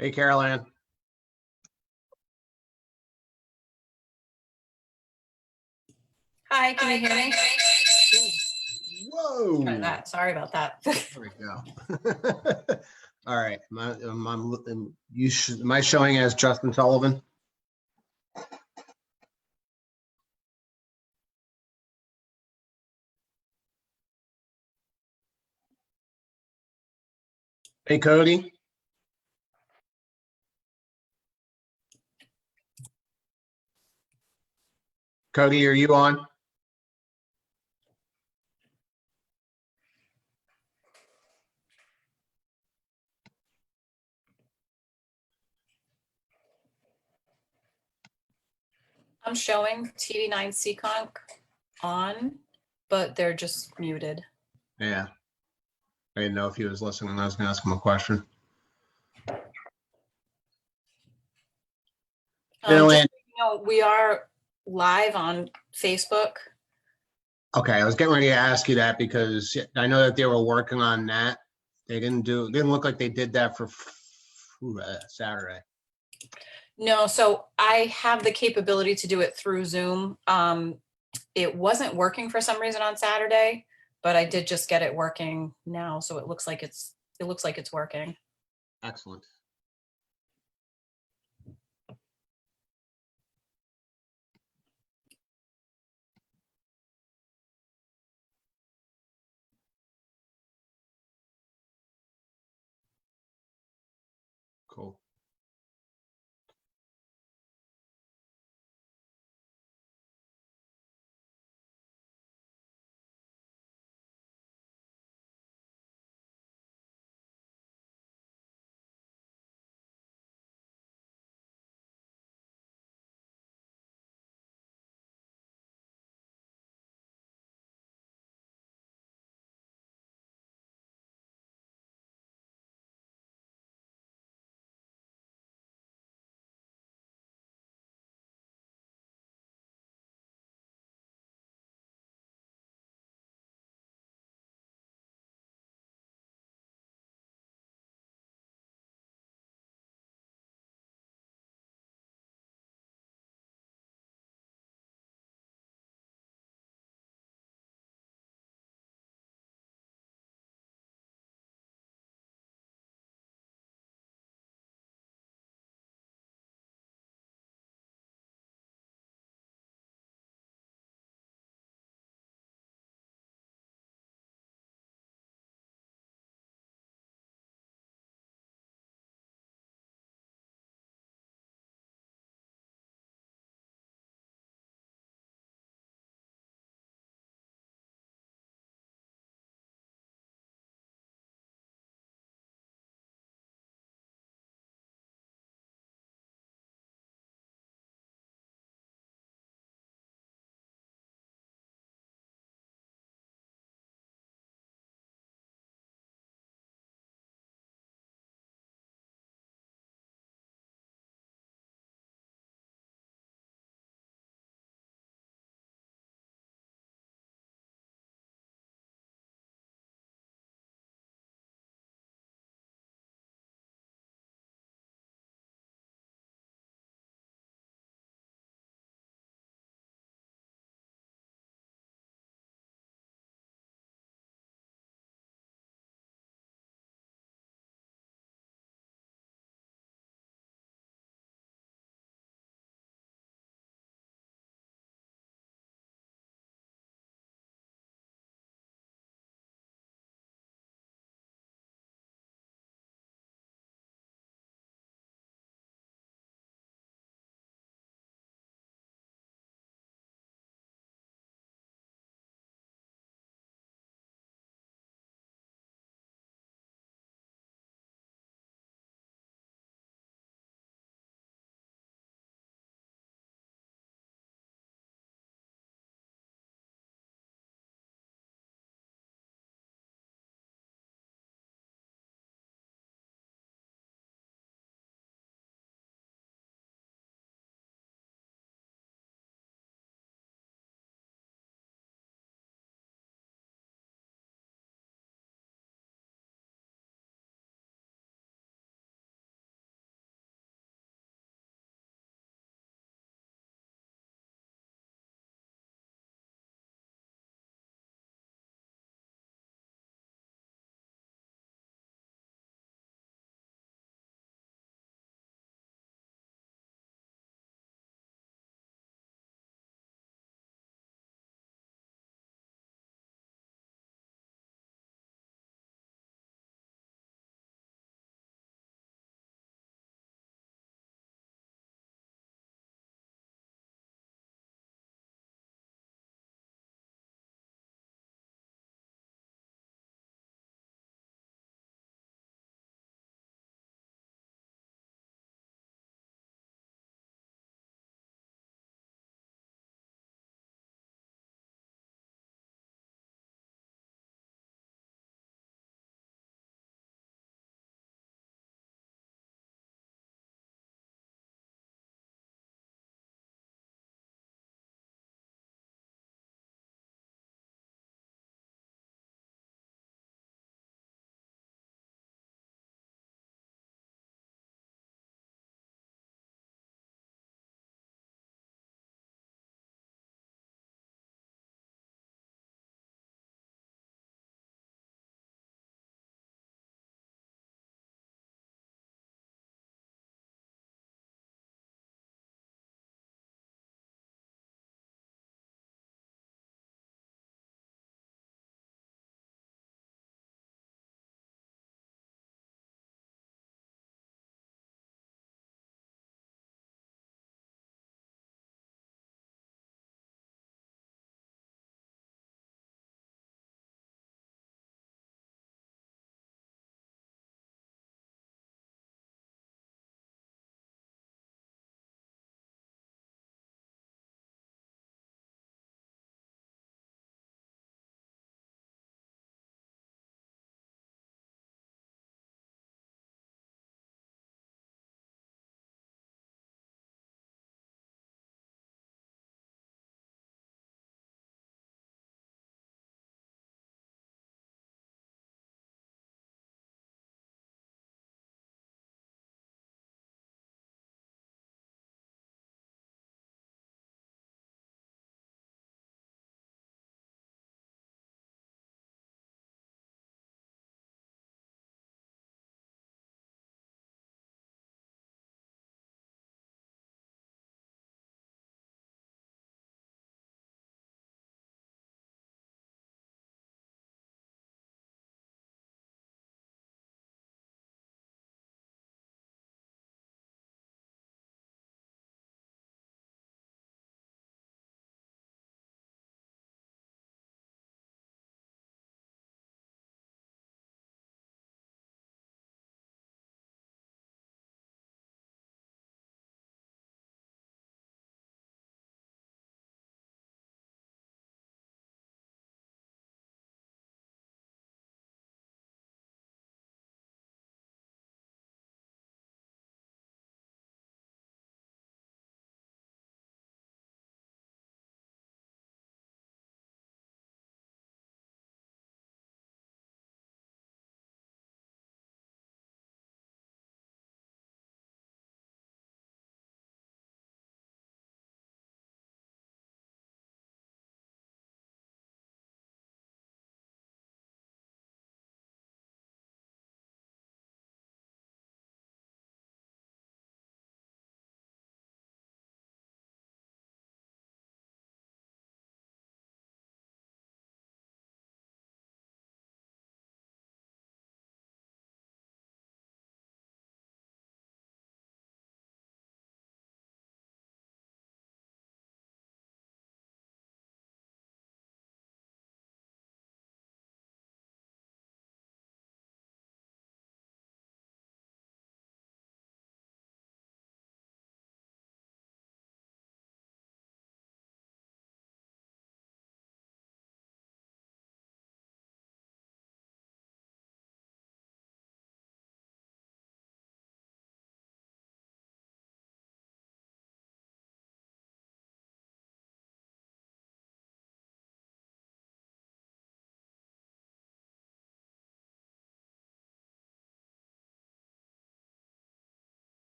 Hey, Caroline. Hi, can you hear me? Whoa. Try that. Sorry about that. There we go. All right. Am I showing as Justin Sullivan? Hey, Cody. Cody, are you on? I'm showing TV9 Seekonk on, but they're just muted. Yeah. I didn't know if he was listening. I was going to ask him a question. Just, we are live on Facebook. Okay, I was getting ready to ask you that because I know that they were working on that. They didn't look like they did that for Saturday. No, so I have the capability to do it through Zoom. It wasn't working for some reason on Saturday, but I did just get it working now, so it looks like it's working. Excellent. Cool.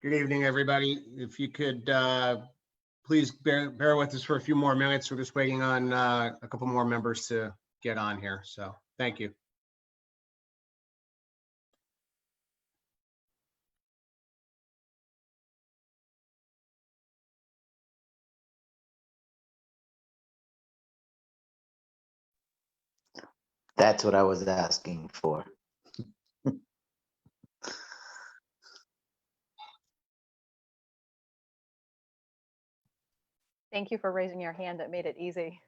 Good evening, everybody. If you could please bear with us for a few more minutes. We're just waiting on a couple more members to get on here. So thank you. That's what I was asking for. Thank you for raising your hand. It made it easy.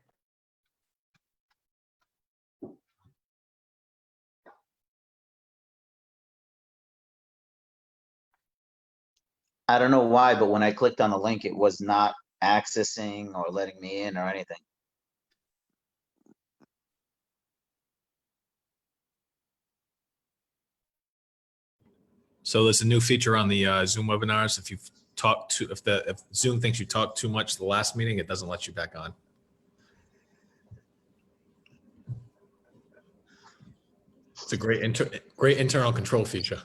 I don't know why, but when I clicked on the link, it was not accessing or letting me in or anything. So there's a new feature on the Zoom webinars. If you've talked to, if Zoom thinks you talked too much the last meeting, it doesn't let you back on. It's a great internal control feature.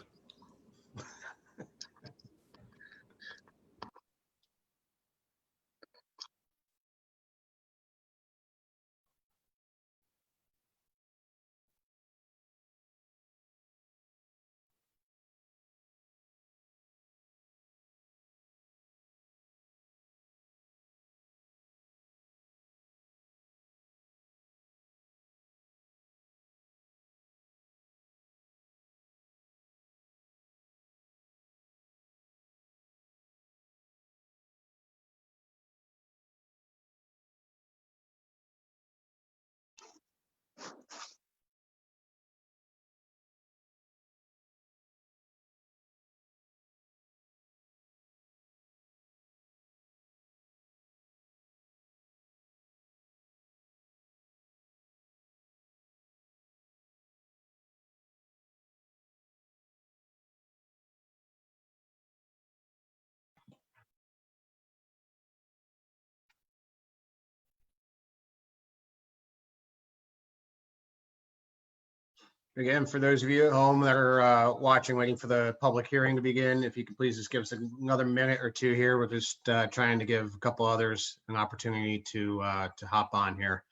Again, for those of you at home that are watching, waiting for the public hearing to begin, if you could please just give us another minute or two here. We're just trying to give a couple others an opportunity to hop on here.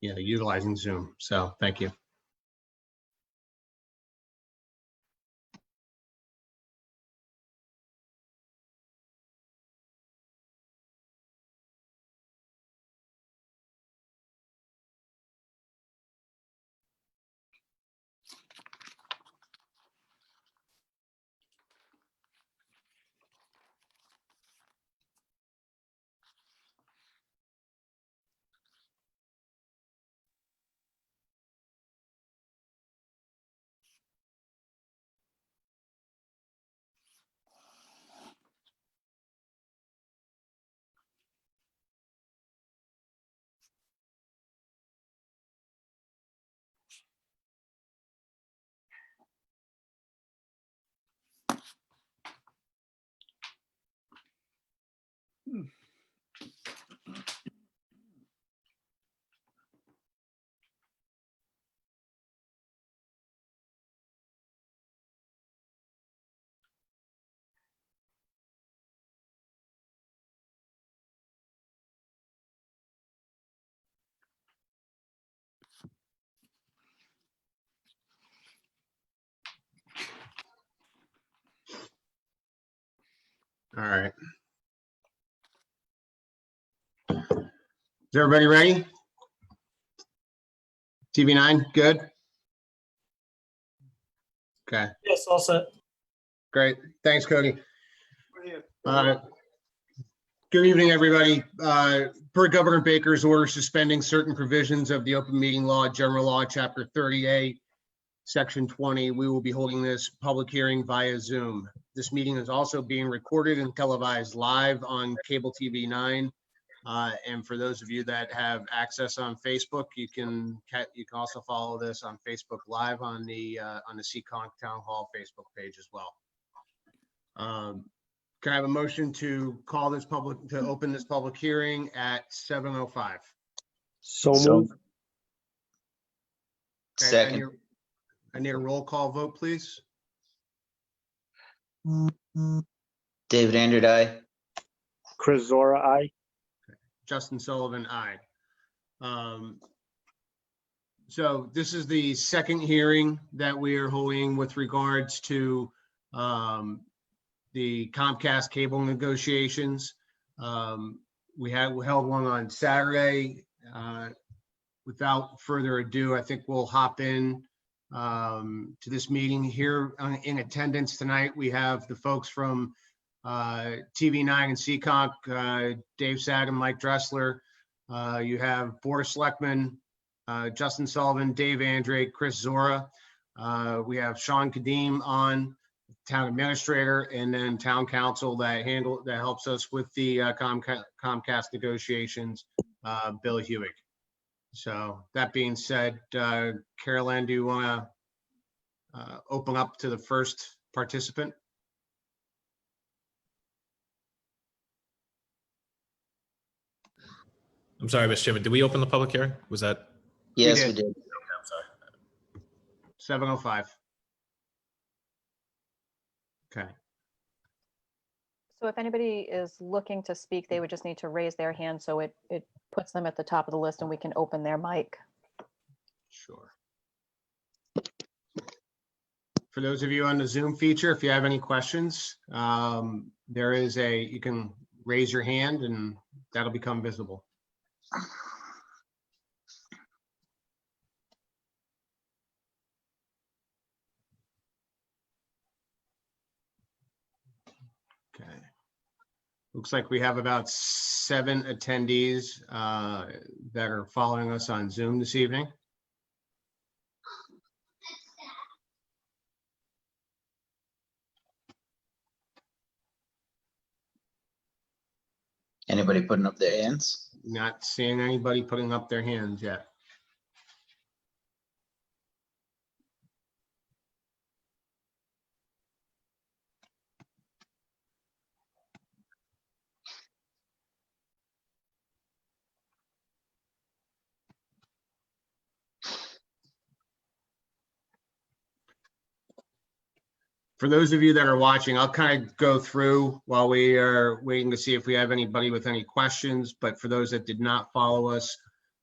Utilizing Zoom. So thank you. All right. Is everybody ready? TV9, good? Okay, Yes, all set. great. Thanks, Cody. Good evening, everybody. Per Governor Baker's order suspending certain provisions of the Open Meeting Law, General Law, Chapter 38, Section 20, we will be holding this public hearing via Zoom. This meeting is also being recorded and televised live on cable TV 9. And for those of you that have access on Facebook, you can also follow this on Facebook Live on the Seekonk Town Hall Facebook page as well. Can I have a motion to open this public hearing at 7:05? So moved. Okay, Second. I need a roll call vote, please. David Andrew, aye. Chris Zora, aye. Justin Sullivan, aye. So this is the second hearing that we are holding with regards to the Comcast cable negotiations. We held one on Saturday. Without further ado, I think we'll hop in to this meeting here in attendance tonight. We have the folks from TV9 and Seekonk, Dave Sagan, Mike Dressler. You have Board of Selectmen, Justin Sullivan, Dave Andre, Chris Zora. We have Sean Kadim on, Town Administrator, and then Town Council that helps us with the Comcast negotiations, Bill Hewitt. So that being said, Carolyn, do you want to open up to the first participant? I'm sorry, Mr. Chairman, did we open the public hearing? Was that? Yes, we did. did. I'm sorry. 7:05. Okay. So if anybody is looking to speak, they would just need to raise their hand, so it puts them at the top of the list and we can open their mic. Sure. For those of you on the Zoom feature, if you have any questions, there is you can raise your hand and that'll become visible. Okay. Looks like we have about 7 attendees that are following us on Zoom this evening. Anybody putting up their hands? Not seeing anybody putting up their hands yet. For those of you that are watching, I'll kind of go through while we are waiting to see if we have anybody with any questions. But for those that did not follow us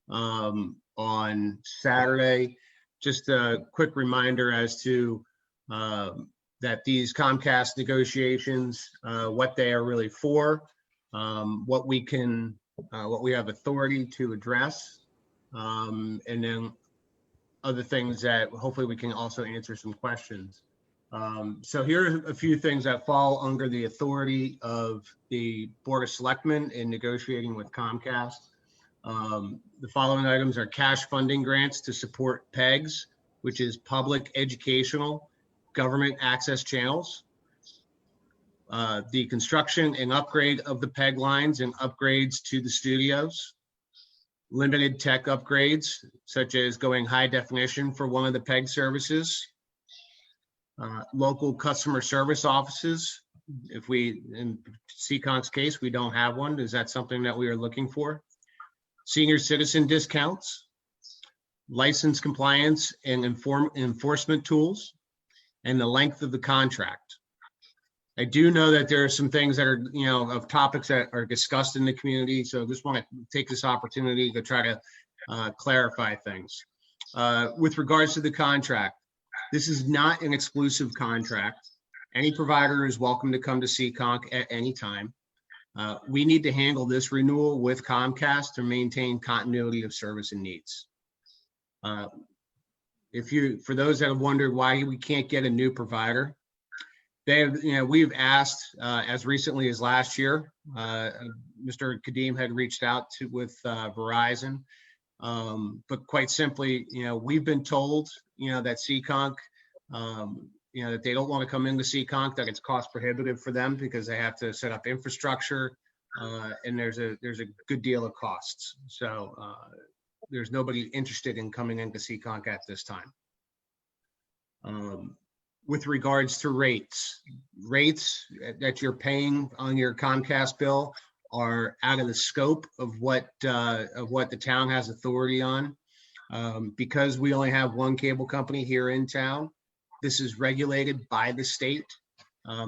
on Saturday, just a quick reminder as to that these Comcast negotiations, what they are really for, what we have authority to address, and then other things that hopefully we can also answer some questions. So here are a few things that fall under the authority of the Board of Selectmen in negotiating with Comcast. The following items are cash funding grants to support PEGs, which is public educational government access channels. The construction and upgrade of the PEG lines and upgrades to the studios. Limited tech upgrades, such as going high definition for one of the PEG services. Local customer service offices. If we, in Seekonk's case, we don't have one. Is that something that we are looking for? Senior citizen discounts, license compliance and enforcement tools, and the length of the contract. I do know that there are some things that are, of topics that are discussed in the community. So I just want to take this opportunity to try to clarify things. With regards to the contract, this is not an exclusive contract. Any provider is welcome to come to Seekonk at any time. We need to handle this renewal with Comcast to maintain continuity of service and needs. For those that have wondered why we can't get a new provider, we've asked as recently as last year. Mr. Kadim had reached out with Verizon. But quite simply, we've been told, that Seekonk, that they don't want to come into Seekonk, that it's cost prohibitive for them because they have to set up infrastructure, and there's a good deal of costs. So there's nobody interested in coming into Seekonk at this time. With regards to rates that you're paying on your Comcast bill are out of the scope of what the town has authority on. Because we only have one cable company here in town, this is regulated by the state.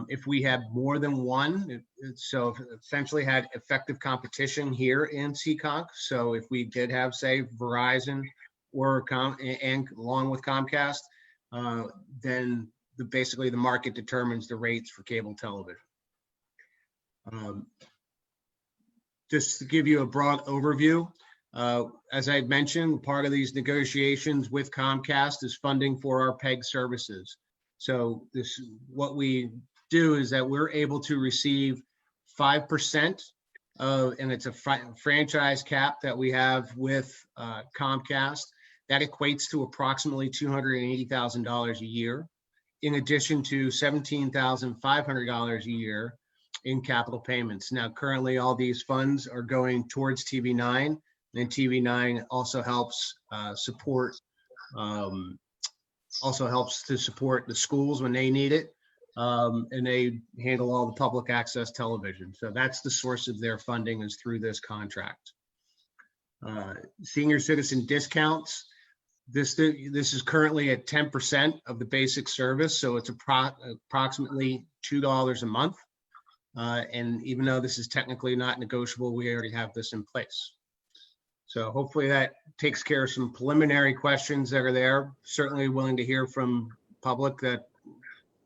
If we had more than one, so essentially had effective competition here in Seekonk. So if we did have, say, Verizon or and along with Comcast, then basically the market determines the rates for cable television. Just to give you a broad overview, as I mentioned, part of these negotiations with Comcast is funding for our PEG services. So what we do is that we're able to receive 5% and it's a franchise cap that we have with Comcast. That equates to approximately $280,000 a year, in addition to $17,500 a year in capital payments. Now, currently, all these funds are going towards TV9, and TV9 also helps support the schools when they need it, and they handle all the public access television. So that's the source of their funding, is through this contract. Senior citizen discounts. This is currently at 10% of the basic service, so it's approximately $2 a month. And even though this is technically not negotiable, we already have this in place. So hopefully that takes care of some preliminary questions that are there. Certainly willing to hear from public that,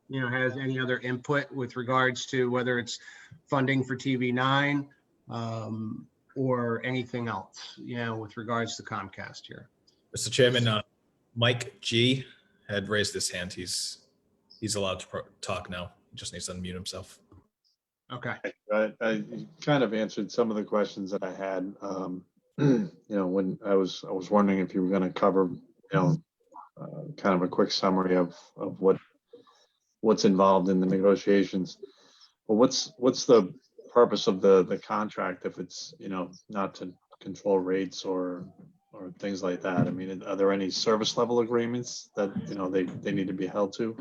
you know, has any other input with regards to whether it's funding for TV9 or anything else, you know, with regards to Comcast here. Mr. Chairman, Mike G had raised his hand. He's allowed to talk now. He just needs to unmute himself. Okay. I kind of answered some of the questions that I had. You know, when I was wondering if you were going to cover, you know, kind of a quick summary of what's involved in the negotiations. Well, what's the purpose of the contract if it's, you know, not to control rates or things like that? I mean, are there any service level agreements that, you know, they need to be held to?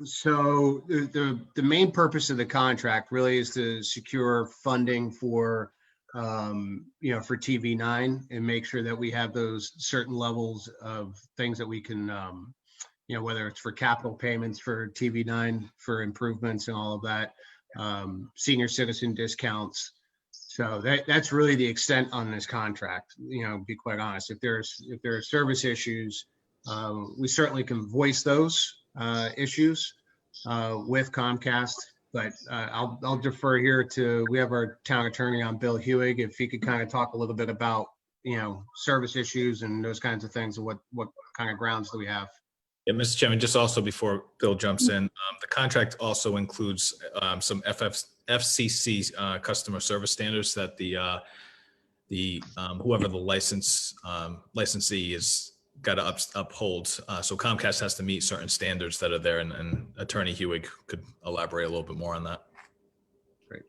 So the main purpose of the contract really is to secure funding for, you know, for TV9 and make sure that we have those certain levels of things that we can, you know, whether it's for capital payments for TV9 for improvements and all of that, senior citizen discounts. So that's really the extent on this contract, you know, to be quite honest. If there are service issues, we certainly can voice those issues with Comcast, but I'll defer here to, we have our town attorney on, Bill Hewig, if he could kind of talk a little bit about, you know, service issues and those kinds of things, and what kind of grounds do we have. Yeah, Mr. Chairman, just also before Bill jumps in, the contract also includes some FCC customer service standards that the whoever the licensee is got to uphold. So Comcast has to meet certain standards that are there, and Attorney Hewig could elaborate a little bit more on that. Great.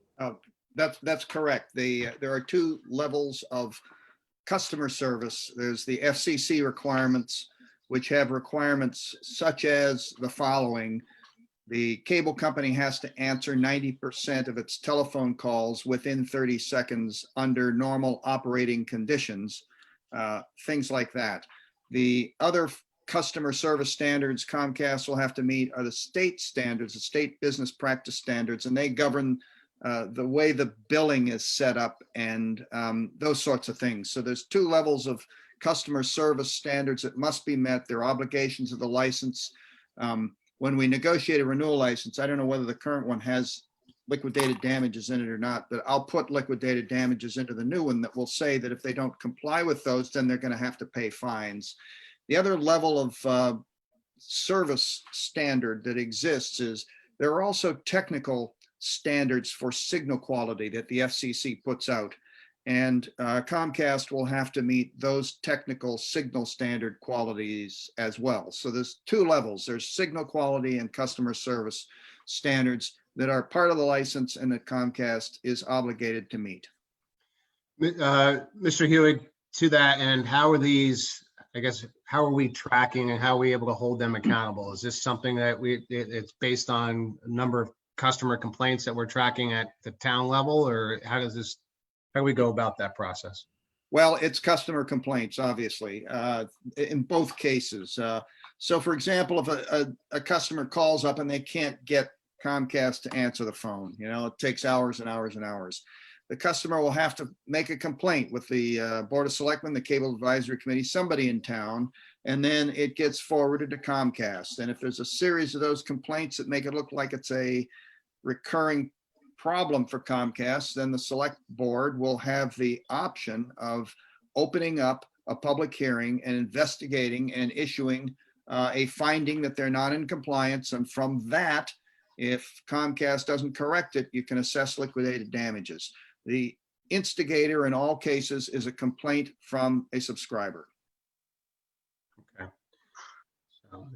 That's correct. There are two levels of customer service. There's the FCC requirements, which have requirements such as the following. The cable company has to answer 90% of its telephone calls within 30 seconds under normal operating conditions, things like that. The other customer service standards Comcast will have to meet are the state standards, the state business practice standards, and they govern the way the billing is set up and those sorts of things. So there's two levels of customer service standards that must be met. There are obligations of the license. When we negotiate a renewal license, I don't know whether the current one has liquidated damages in it or not, but I'll put liquidated damages into the new one that will say that if they don't comply with those, then they're going to have to pay fines. The other level of service standard that exists is there are also technical standards for signal quality that the FCC puts out. And Comcast will have to meet those technical signal standard qualities as well. So there's two levels. There's signal quality and customer service standards that are part of the license and that Comcast is obligated to meet. Mr. Hewig, to that end, how are these, I guess, how are we tracking and how are we able to hold them accountable? Is this something that it's based on a number of customer complaints that we're tracking at the town level, or how do we go about that process? Well, it's customer complaints, obviously, in both cases. So for example, if a customer calls up and they can't get Comcast to answer the phone, it takes hours and hours and hours. The customer will have to make a complaint with the Board of Selectmen, the Cable Advisory Committee, somebody in town, and then it gets forwarded to Comcast. And if there's a series of those complaints that make it look like it's a recurring problem for Comcast, then the Select Board will have the option of opening up a public hearing and investigating and issuing a finding that they're not in compliance. And from that, if Comcast doesn't correct it, you can assess liquidated damages. The instigator in all cases is a complaint from a subscriber. Okay.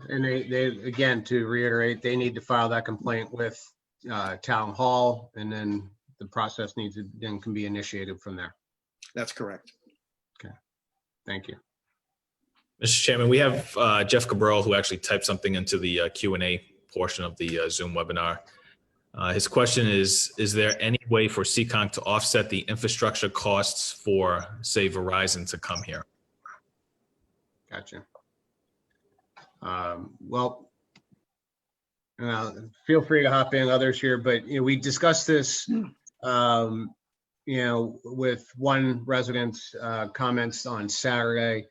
And they, again, to reiterate, they need to file that complaint with Town Hall, and then the process then can be initiated from there. That's correct. Thank you. Mr. Chairman, we have Jeff Cabral, who actually typed something into the Q&A portion of the Zoom webinar. His question is there any way for Seekonk to offset the infrastructure costs for, say, Verizon to come here? Gotcha. Well, feel free to hop in, others here, but we discussed this, with one resident's comments on Saturday.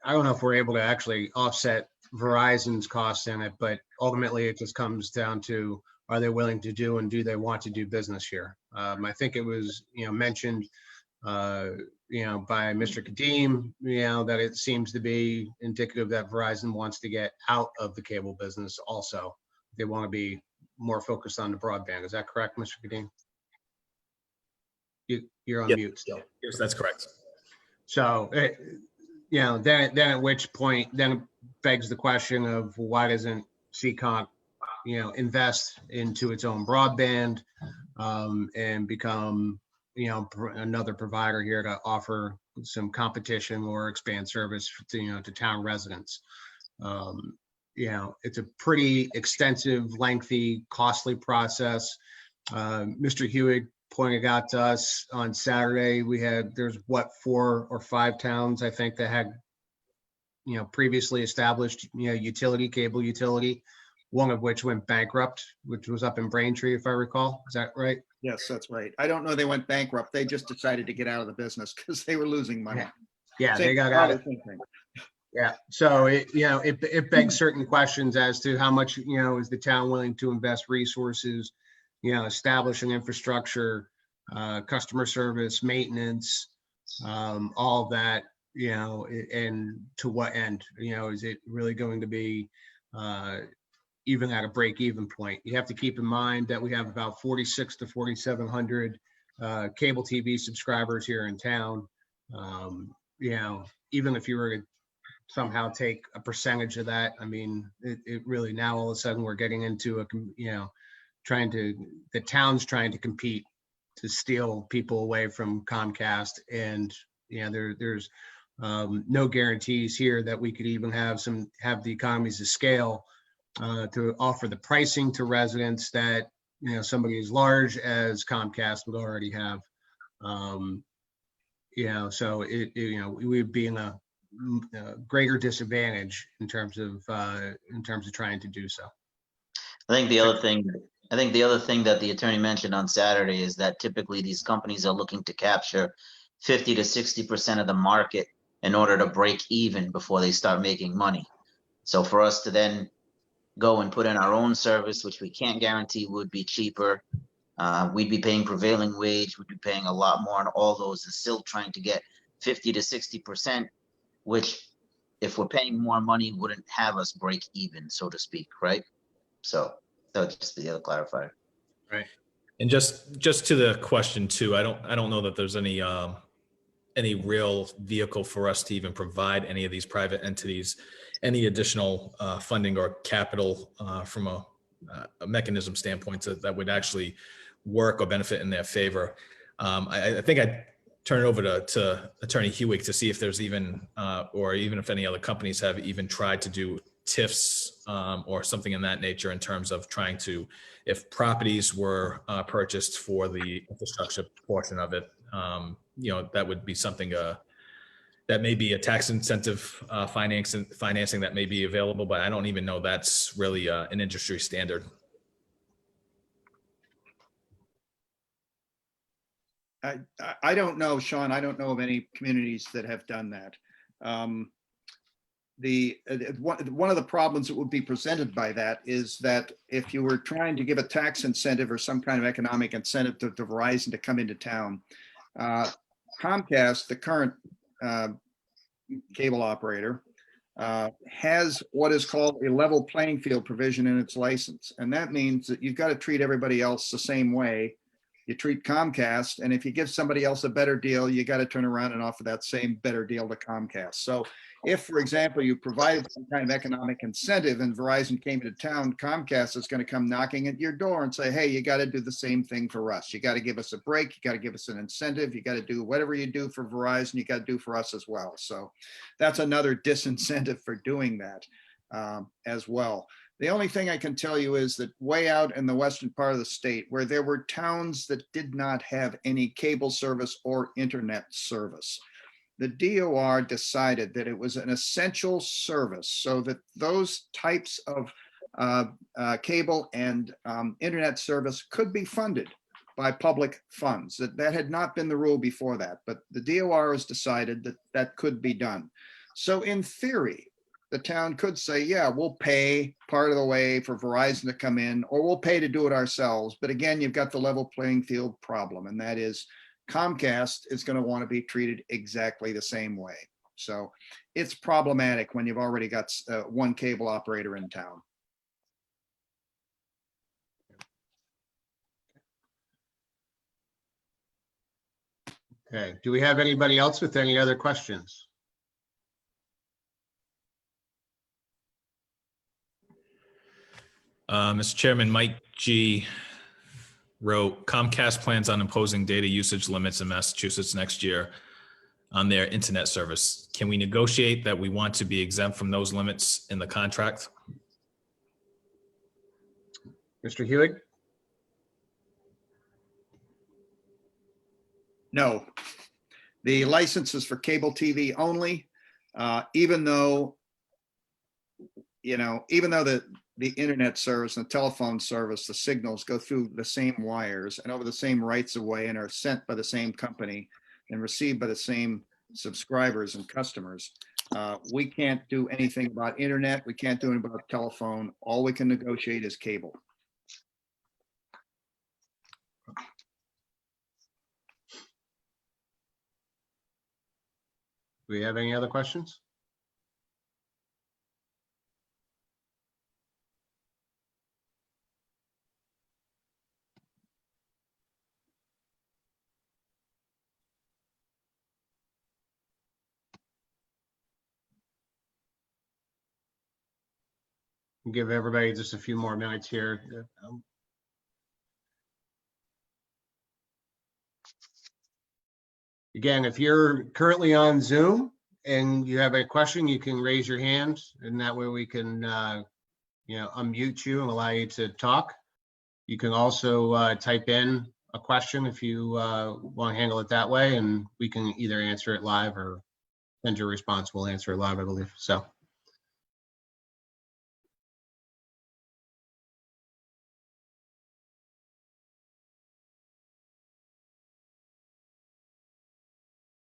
I don't know if we're able to actually offset Verizon's costs in it, but ultimately it just comes down to, are they willing to do and do they want to do business here? I think it was, mentioned, by Mr. Kadim, that it seems to be indicative that Verizon wants to get out of the cable business also. They want to be more focused on the broadband. Is that correct, Mr. Kadim? You're on Yep. mute still. Yes, that's correct. So, then at which point, then it begs the question of why doesn't Seekonk, invest into its own broadband and become, another provider here to offer some competition or expand service to, to town residents. It's a pretty extensive, lengthy, costly process. Mr. Hewitt pointed out to us on Saturday, there's 4 or 5 towns, I think, that had, previously established, cable utility, one of which went bankrupt, which was up in Braintree, if I recall. Is that right? Yes, that's right. I don't know they went bankrupt. They just decided to get out of the business because they were losing money. Yeah, Same- they got out of same thing. Yeah, so it begs certain questions as to how much, is the town willing to invest resources, establish an infrastructure, customer service, maintenance, all of that, and to what end, is it really going to be even at a break-even point? You have to keep in mind that we have about 4,600 to 4,700 cable TV subscribers here in town. Even if you were to somehow take a percentage of that, I mean, it really, now all of a sudden we're getting into the town's trying to compete to steal people away from Comcast, and there's no guarantees here that we could even have the economies of scale to offer the pricing to residents that somebody as large as Comcast would already have. So we would be in a greater disadvantage in terms of trying to do so. I think the other thing that the attorney mentioned on Saturday is that typically these companies are looking to capture 50 to 60% of the market in order to break even before they start making money. So for us to then go and put in our own service, which we can't guarantee would be cheaper, we'd be paying prevailing wage, we'd be paying a lot more, and all those is still trying to get 50 to 60%, which if we're paying more money wouldn't have us break even, so to speak, right? So that would just be the other clarifier. Right. And just to the question too, I don't know that there's any real vehicle for us to even provide any of these private entities any additional funding or capital from a mechanism standpoint that would actually work or benefit in their favor. I think I'd turn it over to Attorney Hewitt to see if there's even, or even if any other companies have even tried to do TIFs or something in that nature in terms of trying to, if properties were purchased for the infrastructure portion of it, that would be something that may be a tax incentive financing that may be available, but I don't even know that's really an industry standard. I don't know, Sean. I don't know of any communities that have done that. One of the problems that would be presented by that is that if you were trying to give a tax incentive or some kind of economic incentive to Verizon to come into town, Comcast, the current cable operator, has what is called a level playing field provision in its license. And that means that you've got to treat everybody else the same way you treat Comcast. And if you give somebody else a better deal, you got to turn around and offer that same better deal to Comcast. So if, for example, you provided some kind of economic incentive and Verizon came into town, Comcast is going to come knocking at your door and say, hey, you got to do the same thing for us. You got to give us a break. You got to give us an incentive. You got to do whatever you do for Verizon, you got to do for us as well. So that's another disincentive for doing that as well. The only thing I can tell you is that way out in the western part of the state, where there were towns that did not have any cable service or internet service, the DOR decided that it was an essential service so that those types of cable and internet service could be funded by public funds. That had not been the rule before that, but the DOR has decided that that could be done. So in theory, the town could say, yeah, we'll pay part of the way for Verizon to come in, or we'll pay to do it ourselves. But again, you've got the level playing field problem, and that is Comcast is going to want to be treated exactly the same way. So it's problematic when you've already got one cable operator in town. Okay, do we have anybody else with any other questions? Mr. Chairman, Mike G. wrote, Comcast plans on imposing data usage limits in Massachusetts next year on their internet service. Can we negotiate that we want to be exempt from those limits in the contract? Mr. Hewig? No, the license is for cable TV only, even though the internet service and the telephone service, the signals go through the same wires and over the same rights of way and are sent by the same company and received by the same subscribers and customers. We can't do anything about internet. We can't do anything about telephone. All we can negotiate is cable. Do we have any other questions? Give everybody just a few more minutes here. Again, if you're currently on Zoom and you have a question, you can raise your hand, and that way we can unmute you and allow you to talk. You can also type in a question if you want to handle it that way, and we can either answer it live or send your response. We'll answer it live, I believe. So.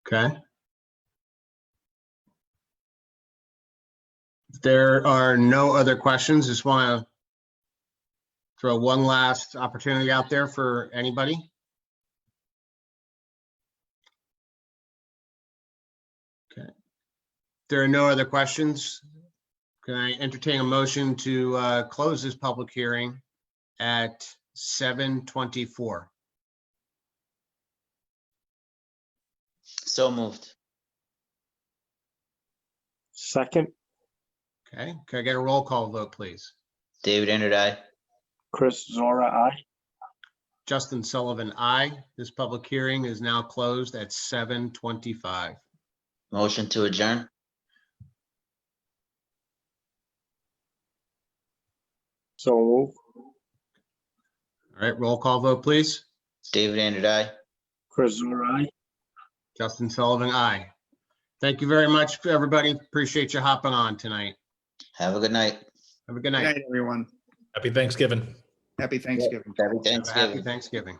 Okay. If there are no other questions, just want to throw one last opportunity out there for anybody. Okay. If there are no other questions, can I entertain a motion to close this public hearing at 7:24? So moved. Second, Okay, can I get a roll call vote, please? David Andrew, aye. Chris Zora, aye. Justin Sullivan, aye. This public hearing is now closed at 7:25. Motion to adjourn. So move. All right, roll call vote, please. David Andrew, aye. Chris Zora, aye. Justin Sullivan, aye. Thank you very much, everybody. Appreciate you hopping on tonight. Have a good night. Have a good Good night. night, everyone. Happy Thanksgiving. Happy Thanksgiving. Happy Have a Happy Thanksgiving. Thanksgiving.